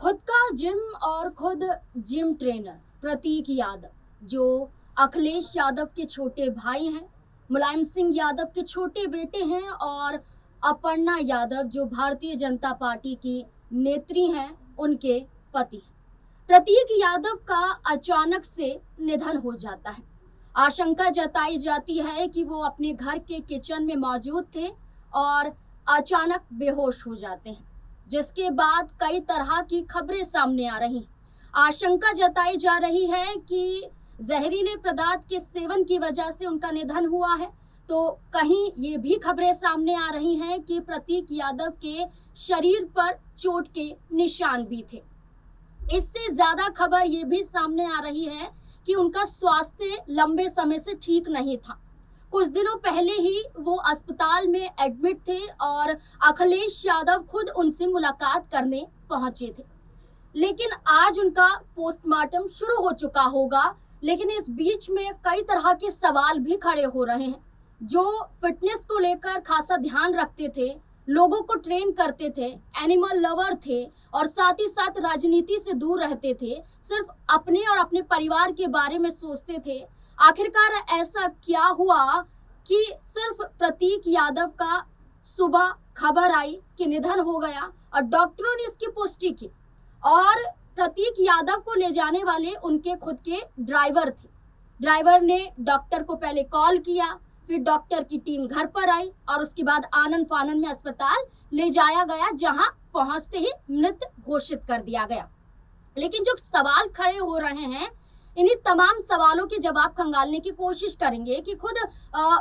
खुद का जिम और खुद जिम ट्रेनर प्रतीक यादव, जो अखिलेश यादव के छोटे भाई हैं, मुलायम सिंह यादव के छोटे बेटे हैं, और अपर्णा यादव जो भारतीय जनता पार्टी की नेत्री हैं, उनके पति हैं। प्रतीक यादव का अचानक से निधन हो जाता है। आशंका जताई जाती है कि वो अपने घर के किचन में मौजूद थे और अचानक बेहोश हो जाते हैं, जिसके बाद कई तरह की खबरें सामने आ रही हैं। आशंका जताई जा रही है कि जहरीले पदार्थ के सेवन की वजह से उनका निधन हुआ है, तो कहीं ये भी खबरें सामने आ रही हैं कि प्रतीक यादव के शरीर पर चोट के निशान भी थे। इससे ज्यादा खबर ये भी सामने आ रही है कि उनका स्वास्थ्य लंबे समय से ठीक नहीं था। कुछ दिनों पहले ही वो अस्पताल में एडमिट थे और अखिलेश यादव खुद उनसे मुलाकात करने पहुंचे थे। लेकिन आज उनका पोस्टमार्टम शुरू हो चुका होगा, लेकिन इस बीच में कई तरह के सवाल भी खड़े हो रहे हैं। जो फिटनेस को लेकर खासा ध्यान रखते थे, लोगों को ट्रेन करते थे, एनिमल लवर थे और साथ ही साथ राजनीति से दूर रहते थे, सिर्फ अपने और अपने परिवार के बारे में सोचते थे। आखिरकार ऐसा क्या हुआ कि सिर्फ प्रतीक यादव का सुबह खबर आई कि निधन हो गया और डॉक्टरों ने इसकी पुष्टि की, और प्रतीक यादव को ले जाने वाले उनके खुद के ड्राइवर थे। ड्राइवर ने डॉक्टर को पहले कॉल किया, फिर डॉक्टर की टीम घर पर आई और उसके बाद आनन फानन में अस्पताल ले जाया गया, जहां पहुंचते ही मृत घोषित कर दिया गया। लेकिन जो सवाल खड़े हो रहे हैं, इन्हीं तमाम सवालों के जवाब खंगालने की कोशिश करेंगे कि खुद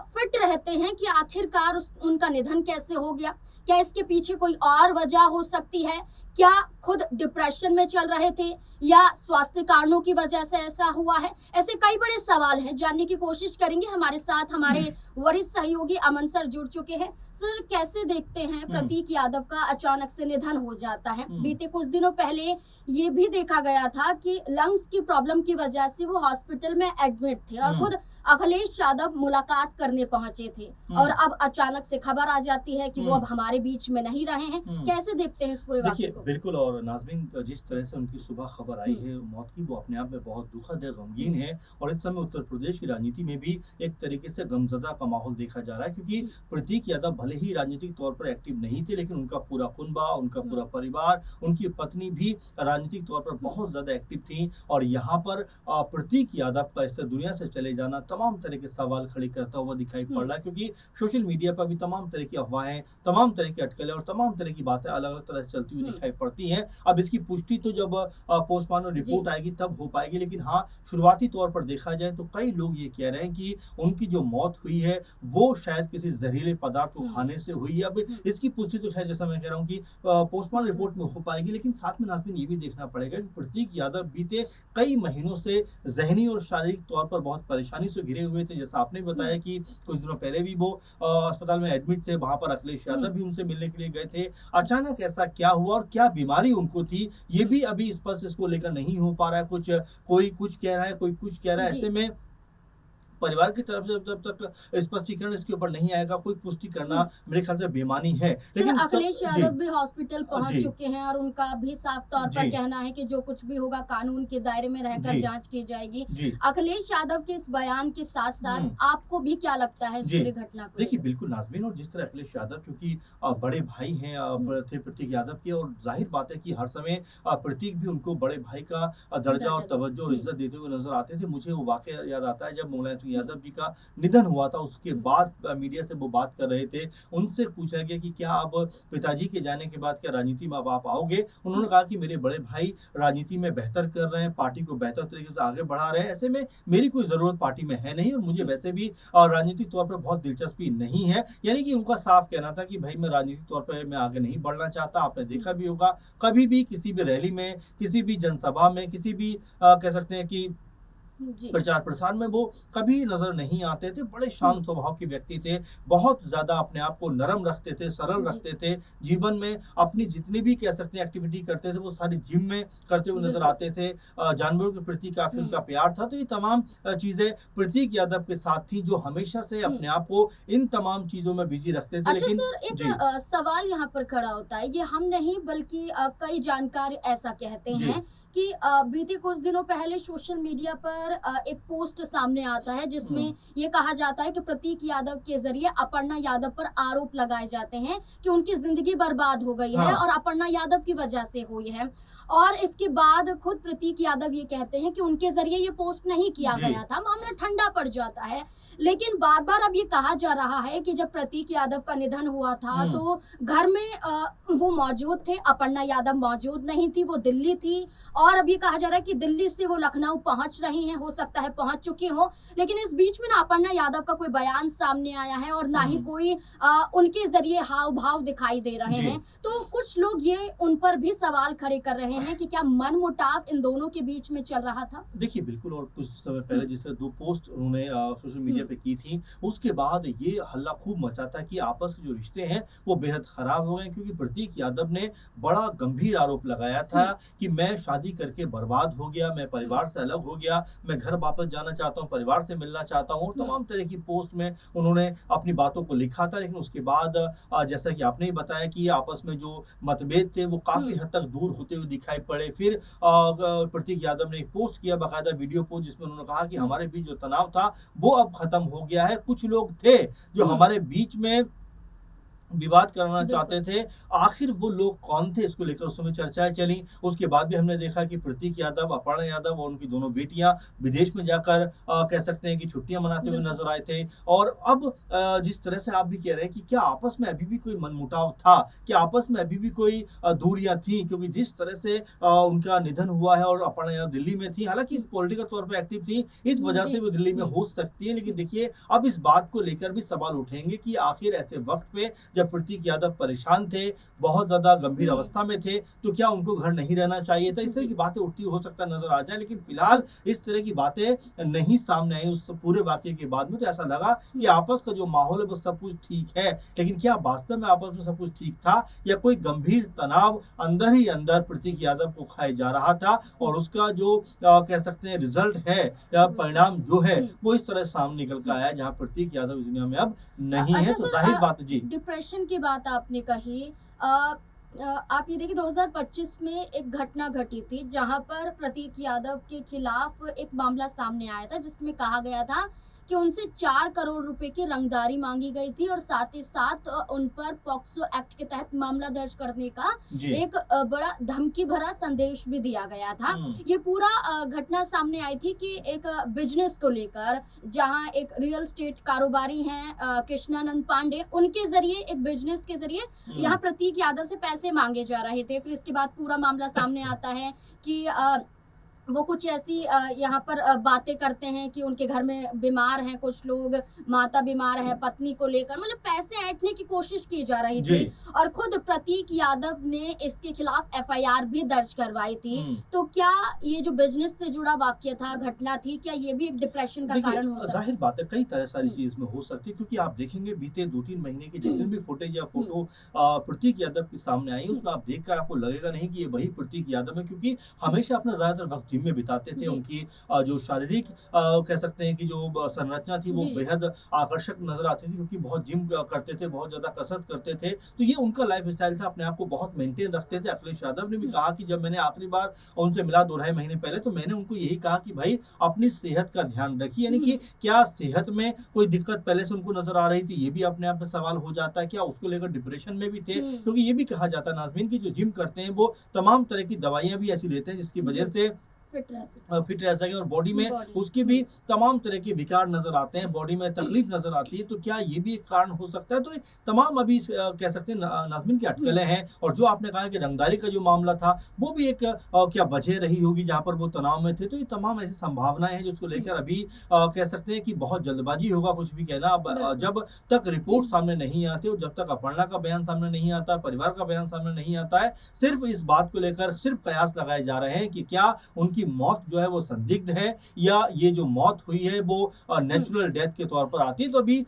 फिट रहते हैं कि आखिरकार उनका निधन कैसे हो गया। क्या इसके पीछे कोई और वजह हो सकती है? क्या खुद डिप्रेशन में चल रहे थे या स्वास्थ्य कारणों की वजह से ऐसा हुआ है? ऐसे कई बड़े सवाल हैं, जानने की कोशिश करेंगे। हमारे साथ हमारे वरिष्ठ सहयोगी अमन सर जुड़ चुके हैं। सर, कैसे देखते हैं प्रतीक यादव का अचानक से निधन हो जाता है? बीते कुछ दिनों पहले ये भी देखा गया था कि लंग्स की प्रॉब्लम की वजह से वो हॉस्पिटल में एडमिट थे और खुद अखिलेश यादव मुलाकात करने पहुंचे थे, और अब अचानक से खबर आ जाती है कि वो अब हमारे बीच में नहीं रहे हैं। कैसे देखते हैं इस पूरे वाकये को? बिल्कुल, और नाज़मीन, जिस तरह से उनकी सुबह खबर आई है मौत की, वो अपने आप में बहुत दुखद है, गमगीन है। और इस समय उत्तर प्रदेश की राजनीति में भी एक तरीके से गमज़दा का माहौल देखा जा रहा है, क्योंकि प्रतीक यादव भले ही राजनीतिक तौर पर एक्टिव नहीं थे, लेकिन उनका पूरा कुनबा, उनका पूरा परिवार, उनकी पत्नी भी राजनीतिक तौर पर बहुत ज़्यादा एक्टिव थी। और यहाँ पर प्रतीक यादव का इस दुनिया से चले जाना तमाम तरह के सवाल खड़े करता हुआ दिखाई पड़ रहा है, क्योंकि सोशल मीडिया पर भी तमाम तरह की अफवाहें, तमाम तरह की अटकलें और तमाम तरह की बातें अलग अलग तरह से चलती हुई दिखाई पड़ती हैं। अब इसकी पुष्टि तो जब पोस्टमार्टम रिपोर्ट आएगी तब हो पाएगी, लेकिन हाँ, शुरुआती तौर पर देखा जाए तो कई लोग ये कह रहे हैं कि उनकी जो मौत हुई है वो शायद किसी जहरीले पदार्थ को खाने से हुई है। अब इसकी पुष्टि तो खैर, जैसा मैं कह रहा हूँ कि पोस्टमार्टम रिपोर्ट में हो पाएगी, लेकिन साथ में नाज़मीन ये भी देखना पड़ेगा कि प्रतीक यादव बीते कई महीनों से जहनी और शारीरिक तौर पर बहुत परेशानी से घिरे हुए थे। जैसा आपने बताया कि कुछ दिनों पहले भी वो अस्पताल में एडमिट थे, वहां पर अखिलेश यादव भी उनसे मिलने के लिए गए थे। अचानक ऐसा क्या हुआ और क्या बीमारी उनको थी, ये भी अभी स्पष्ट इसको लेकर नहीं हो पा रहा है। कोई कुछ कह रहा है, कोई कुछ कह रहा है। ऐसे में परिवार की तरफ से जब तक स्पष्टीकरण इसके ऊपर नहीं आएगा, कोई पुष्टि करना मेरे ख्याल से बेमानी है। लेकिन अखिलेश यादव भी हॉस्पिटल पहुंच चुके हैं और उनका भी साफ तौर पर कहना है कि जो कुछ भी होगा कानून के दायरे में रहकर जांच की जाएगी। अखिलेश यादव के इस बयान के साथ साथ आपको भी क्या लगता है इस पूरी घटना को? देखिए, बिल्कुल नाज़मीन, और जिस तरह अखिलेश यादव, क्योंकि बड़े भाई हैं थे प्रतीक यादव के, और जाहिर बात है कि हर समय प्रतीक भी उनको बड़े भाई का दर्जा और तवज्जो और इज्जत देते हुए नजर आते थे। मुझे वो वाकया याद आता है जब मुलायम सिंह यादव जी का निधन हुआ था, उसके बाद मीडिया से वो बात कर रहे थे। उनसे पूछा गया कि क्या अब पिताजी के जाने के बाद क्या राजनीति में अब आप आओगे? उन्होंने कहा कि मेरे बड़े भाई राजनीति में बेहतर कर रहे हैं, पार्टी को बेहतर तरीके से आगे बढ़ा रहे हैं, ऐसे में मेरी कोई जरूरत पार्टी में है नहीं, और मुझे वैसे भी राजनीतिक तौर पर बहुत दिलचस्पी नहीं है। यानी कि उनका साफ कहना था कि भाई मैं राजनीतिक तौर पर मैं आगे नहीं बढ़ना चाहता। आपने देखा भी होगा, कभी भी किसी भी रैली में, किसी भी जनसभा में, किसी भी कह सकते हैं कि जी। प्रचार प्रसार में वो कभी नजर नहीं आते थे। बड़े शांत स्वभाव के व्यक्ति थे, बहुत ज्यादा अपने आप को नरम रखते थे, सरल जी, रखते थे। जीवन में अपनी जितनी भी कह सकते हैं एक्टिविटी करते थे वो सारी जिम में करते हुए नजर बिल्कुल। आते थे। जानवरों के प्रति काफी हुँ। उनका प्यार था। तो ये तमाम चीजें प्रतीक यादव के साथ थी, जो हमेशा से हुँ। अपने आप को इन तमाम चीजों में बिजी रखते थे। अच्छा लेकिन सर, एक जी, सवाल यहाँ पर खड़ा होता है, ये हम नहीं बल्कि कई जानकार ऐसा कहते जी, हैं कि बीते कुछ दिनों पहले सोशल मीडिया पर एक पोस्ट सामने आता है जिसमें ये कहा जाता है कि प्रतीक यादव के ज़रिए अपर्णा यादव पर आरोप लगाए जाते हैं कि उनकी ज़िंदगी बर्बाद हो गई है हाँ, और अपर्णा यादव की वजह से हुई है। और इसके बाद खुद प्रतीक यादव ये कहते हैं कि उनके ज़रिए ये पोस्ट नहीं किया जी, गया था, मामला ठंडा पड़ जाता है। लेकिन बार-बार अब ये कहा जा रहा है कि जब प्रतीक यादव का निधन हुआ था हम्म, तो घर में वो मौजूद थे, अपर्णा यादव मौजूद नहीं थी, वो दिल्ली थी और अब ये कहा जा रहा है कि दिल्ली से वो लखनऊ पहुंच रही हैं, हो सकता है पहुंच चुकी हों। लेकिन इस बीच में ना अपर्णा यादव का कोई बयान सामने आया है और ना ही हम्म, कोई उनके ज़रिए हाव-भाव दिखाई दे रहे जी। हैं। तो कुछ लोग ये उन पर भी सवाल खड़े कर रहे हैं कि क्या मनमुटाव इन दोनों के बीच में चल रहा था? देखिए, बिल्कुल। और कुछ समय हुँ, पहले जैसे 2 पोस्ट उन्होंने सोशल मीडिया हुँ, पे की थी, उसके बाद ये हल्ला खूब मचा था कि आपस के जो रिश्ते हैं, वो बेहद खराब हो गए, क्योंकि प्रतीक यादव ने बड़ा गंभीर आरोप लगाया था हुँ, कि मैं शादी करके बर्बाद हो गया, मैं हुँ, परिवार से अलग हो गया, मैं घर वापस जाना चाहता हूँ, परिवार से मिलना चाहता हूँ। और हुँ, तमाम तरह की पोस्ट में उन्होंने अपनी बातों को लिखा था। लेकिन उसके बाद जैसा कि आपने ही बताया कि आपस में जो मतभेद थे, वो काफ़ी हुँ, हद तक दूर होते हुए दिखाई पड़े। फिर प्रतीक यादव ने एक पोस्ट किया, बाकायदा वीडियो पोस्ट, जिसमें उन्होंने कहा कि हुँ, हमारे बीच जो तनाव था वो अब खत्म हो गया है। कुछ लोग थे जो हुँ, हमारे बीच में विवाद करना बिल्कुल, चाहते थे। आखिर वो लोग कौन थे, इसको लेकर उस समय चर्चाएँ चली। उसके बाद भी हमने देखा कि प्रतीक यादव, अपर्णा यादव और उनकी दोनों बेटियाँ विदेश में जाकर कह सकते हैं कि छुट्टियाँ मनाते हुए बिल्कुल। नज़र आए थे। और अब जिस तरह से आप भी कह रहे हैं कि क्या आपस में अभी भी कोई मनमुटाव था? क्या आपस में अभी भी कोई दूरियाँ थीं? क्योंकि जिस तरह से उनका निधन हुआ है और अपर्णा यादव दिल्ली में थी, हालाँकि हुँ, पॉलिटिकल तौर पे एक्टिव थी, इस हुँ, वजह जी, से वो जी। दिल्ली में हुँ, हो सकती हैं। लेकिन हुँ, देखिए, अब इस बात को लेकर भी सवाल उठेंगे कि आखिर ऐसे वक़्त पे जब प्रतीक यादव परेशान थे, बहुत ज़्यादा गंभीर हुँ, अवस्था में थे, तो क्या उनको घर नहीं रहना चाहिए था? इस तरह जी, की बातें उठती हो सकता है नज़र आ जाए। लेकिन फिलहाल इस तरह की बातें नहीं सामने आई उस पूरे वाक़ये के बाद में। तो ऐसा लगा कि हुँ, आपस का जो माहौल है वो सब कुछ ठीक है। लेकिन क्या वास्तव में आपस में सब कुछ ठीक था, या कोई गंभीर तनाव अंदर ही अंदर प्रतीक यादव को खाए जा रहा था? हुँ, और उसका जो कह सकते हैं रिज़ल्ट है या वो इस तरह परिणाम से जो है, हुँ, वो इस तरह सामने निकल कर हुँ। आया है, जहाँ प्रतीक यादव इस दुनिया में अब नहीं है। अच्छा तो सर, ज़ाहिर बात जी। डिप्रेशन की बात आपने कही। अ आप ये देखिए 2025 में एक घटना घटी थी जहाँ पर प्रतीक यादव के खिलाफ एक मामला सामने आया था जिसमें कहा गया था कि उनसे 4 करोड़ रुपए की रंगदारी माँगी गई थी और साथ ही साथ उन पर पॉक्सो एक्ट के तहत मामला दर्ज करने का जी। एक बड़ा धमकी भरा संदेश भी दिया गया था। हुँ, ये पूरा घटना सामने आई थी कि एक बिज़नेस को लेकर जहाँ एक रियल एस्टेट कारोबारी हैं कृष्णानंद पांडे, उनके ज़रिए एक बिज़नेस के ज़रिए यहाँ हुँ। प्रतीक यादव से पैसे माँगे जा रहे थे। फिर इसके बाद पूरा मामला सामने आता है कि वो कुछ ऐसी यहाँ पर बातें करते हैं कि उनके घर में बीमार हैं कुछ लोग, माता बीमार है, पत्नी को लेकर मतलब पैसे ऐंठने की कोशिश की जा रही जी। थी और खुद प्रतीक यादव ने इसके खिलाफ एफआईआर भी दर्ज करवाई थी। हुँ। तो क्या ये जो बिज़नेस से जुड़ा वाक़या था, घटना थी, क्या ये भी एक डिप्रेशन का देखिए, कारण हो सकता ज़ाहिर है? बात है, कई तरह सारी हुँ, चीज़ इसमें हो सकती है, क्योंकि आप देखेंगे बीते 2-3 महीने के जितने भी फुटेज या हुँ, फ़ोटो प्रतीक यादव की सामने आई, हुँ, उसमें आप देखकर आपको लगेगा नहीं कि ये वही प्रतीक यादव है, क्योंकि हमेशा अपना ज़्यादातर वक़्त जिम में बिताते थे। जी, उनकी जो शारीरिक कह सकते हैं कि जो संरचना थी, वो जी, जी। बेहद आकर्षक नज़र आती थी, क्योंकि बहुत जिम करते थे, बहुत ज़्यादा कसरत करते थे। तो ये उनका लाइफ़स्टाइल था, अपने आप को बहुत मेंटेन रखते थे। अखिलेश यादव ने भी हुँ, कहा कि जब मैंने आखिरी बार उनसे मिला 2 ढाई महीने पहले, तो मैंने उनको यही कहा कि भाई अपनी सेहत का ध्यान रखिए। यानी हुँ, कि क्या सेहत में कोई दिक्कत पहले से उनको नज़र आ रही थी? ये भी अपने आप में सवाल हो जाता है। क्या उसको लेकर डिप्रेशन में भी थे? हुँ, क्योंकि ये भी कहा जाता है नाज़मीन कि जो जिम करते हैं, वो तमाम तरह की दवाइयाँ भी ऐसी लेते हैं जिसकी वजह जी, से फिट रह सके। फिट रह सकें, और बॉडी में बॉडी उसके हुँ, भी तमाम तरह के विकार नज़र आते हैं, बॉडी में तकलीफ नज़र आती है। तो क्या ये भी एक कारण हो सकता है? तो ये तमाम अभी कह सकते हैं नाज़मीन की हुँ, अटकलें हैं। और जो आपने कहा कि रंगदारी का जो मामला था, वो भी एक क्या वजह रही होगी जहाँ पर वो तनाव में थे। तो ये तमाम ऐसी संभावनाएँ हैं जिसको हुँ, लेकर अभी कह सकते हैं कि बहुत जल्दबाज़ी होगा कुछ भी कहना। अब बिल्कुल। जब तक रिपोर्ट सामने नहीं आती और जब तक अपर्णा का बयान सामने नहीं आता, परिवार का बयान सामने नहीं आता है, सिर्फ़ इस बात को लेकर सिर्फ़ कयास लगाए जा रहे हैं कि क्या उनकी इनकी मौत जो है वो संदिग्ध है या ये जो मौत हुई है वो नेचुरल डेथ के तौर पर आती है। तो अभी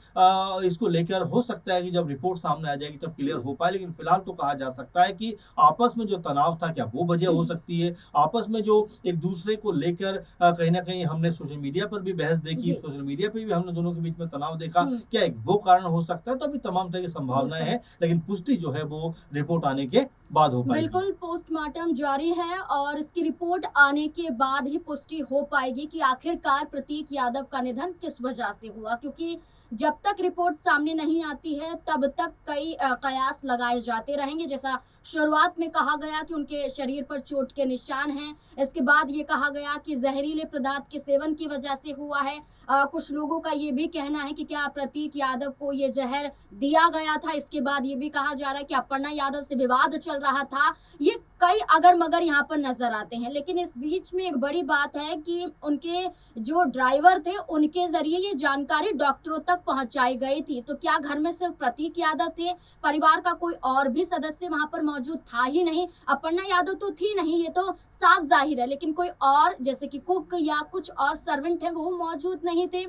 इसको लेकर हो सकता है कि जब रिपोर्ट सामने आ जाएगी तब क्लियर हो पाए, लेकिन फिलहाल तो कहा जा सकता है कि आपस में जो तनाव था क्या वो वजह हो सकती है, आपस में जो एक दूसरे को लेकर कहीं ना कहीं हमने सोशल मीडिया पर भी बहस देखी, जी। सोशल मीडिया पर भी हमने दोनों के बीच में तनाव देखा, हम्म, क्या एक वो कारण हो सकता है। तो अभी तमाम तरह की संभावनाएं बिल्कुल। हैं, लेकिन पुष्टि जो है वो रिपोर्ट आने के बाद हो पाएगी। बिल्कुल, पोस्टमार्टम जारी है और इसकी रिपोर्ट आने के बाद ही पुष्टि हो पाएगी कि आखिरकार प्रतीक यादव का निधन किस वजह से हुआ, क्योंकि जब तक रिपोर्ट सामने नहीं आती है तब तक कई कयास लगाए जाते रहेंगे। जैसा शुरुआत में कहा गया कि उनके शरीर पर चोट के निशान हैं, इसके बाद ये कहा गया कि जहरीले पदार्थ के सेवन की वजह से हुआ है। कुछ लोगों का ये भी कहना है कि क्या प्रतीक यादव को ये जहर दिया गया था। इसके बाद ये भी कहा जा रहा है कि अपर्णा यादव से विवाद चल रहा था। ये कई अगर मगर यहाँ पर नजर आते हैं, लेकिन इस बीच में एक बड़ी बात है कि उनके जो ड्राइवर थे उनके जरिए ये जानकारी डॉक्टरों तक पहुंचाई गई थी। तो क्या घर में सिर्फ प्रतीक यादव थे, परिवार का कोई और भी सदस्य वहां पर मौजूद था ही नहीं? अपर्णा यादव तो थी नहीं, ये तो साफ जाहिर है, लेकिन कोई और जैसे कि कुक या कुछ और सर्वेंट है वो मौजूद नहीं थे,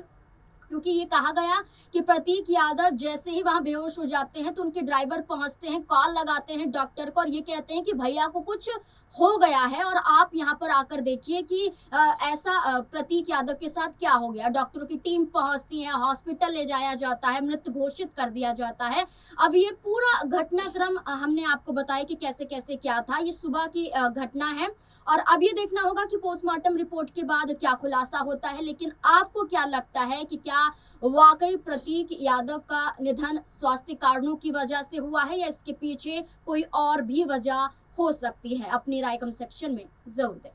क्योंकि ये कहा गया कि प्रतीक यादव जैसे ही वहां बेहोश हो जाते हैं तो उनके ड्राइवर पहुंचते हैं, कॉल लगाते हैं डॉक्टर को और ये कहते हैं कि भैया को कुछ हो गया है और आप यहाँ पर आकर देखिए कि ऐसा प्रतीक यादव के साथ क्या हो गया। डॉक्टरों की टीम पहुंचती है, हॉस्पिटल ले जाया जाता है, मृत घोषित कर दिया जाता है। अब ये पूरा घटनाक्रम हमने आपको बताया कि कैसे कैसे क्या था। ये सुबह की घटना है और अब ये देखना होगा कि पोस्टमार्टम रिपोर्ट के बाद क्या खुलासा होता है। लेकिन आपको क्या लगता है कि क्या वाकई प्रतीक यादव का निधन स्वास्थ्य कारणों की वजह से हुआ है या इसके पीछे कोई और भी वजह हो सकती है? अपनी राय कमेंट सेक्शन में जरूर दें।